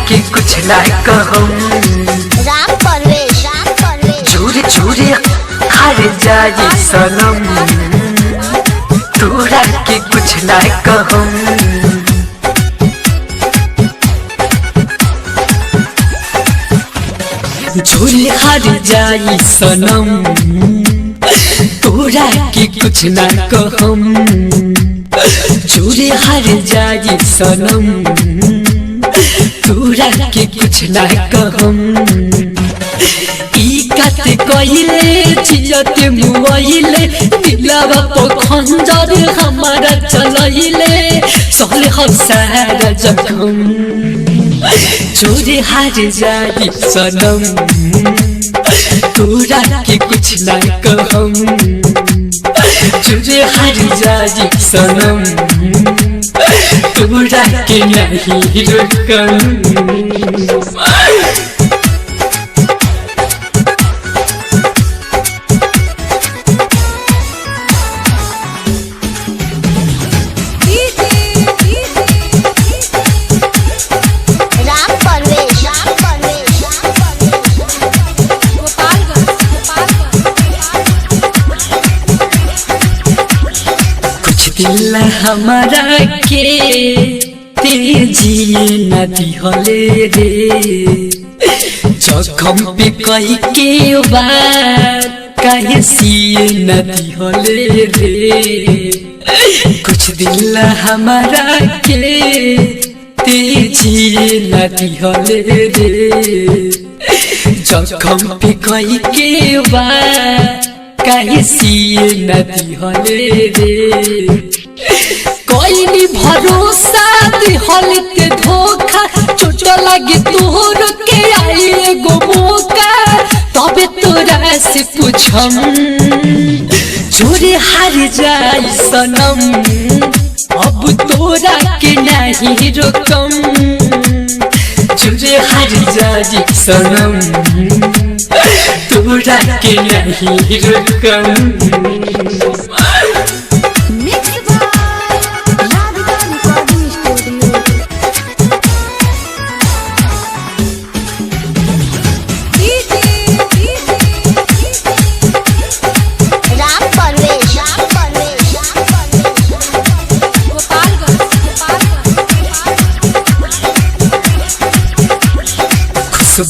के कुछ ना कहूं राम परवेश चूरे चूरे हार जाए सनम तोरा के कुछ ना कहूं झूले हार जाई सनम तोरा के कुछ ना कहम झूले हार जाई सनम तोरा के कुछ ना कहम ई कत कइले जियत मुइले दिलवा पे खंजर हमारा चलइले सहले हम सारा जखम चोरे हार जाई सनम तोरा के कुछ ना कहम चोरे हार जाई सनम तोरा के नहीं रोकम दिल हमारा के तेजी नदी हले रे जखम पे कही के बात कहे सिए नदी हले रे कुछ दिल हमारा के तेजी नदी हले रे जखम पे कही के बात कहे सिए नदी हले रे कोई नहीं भरोसा दिहलते धोखा चोट लगे तोर के आई एगो मौका तबे तोरा से पूछम चोरे हार जाई सनम अब तोरा के नहीं रोकम चोरे हार जाई सनम तोरा के नहीं रोकम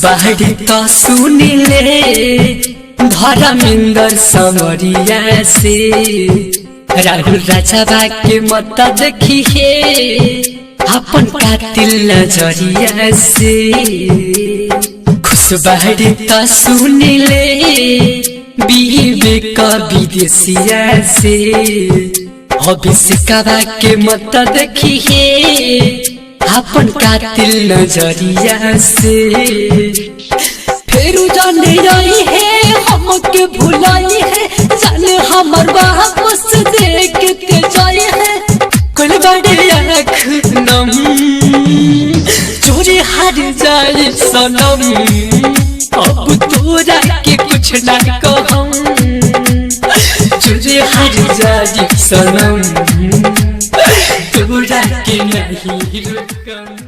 बाहरी तो सुनिले धर्मेंद्र समरिया से राहुल राजा के मत देखी है अपन कातिल नजरिया से खुश बाहरी तो सुनिले विवेक विदेशिया से अभिषेकवा के मत देखी है अपन कातिल नजरिया से फिर जाने आई है हमके भुलाई है जाने हमर वापस देखते जाए है कुल बड़े आँख नम चोरी हार जाए सनम अब तोरा के कुछ ना कहम चोरी हार जाए सनम तोरा के नहीं रोकम।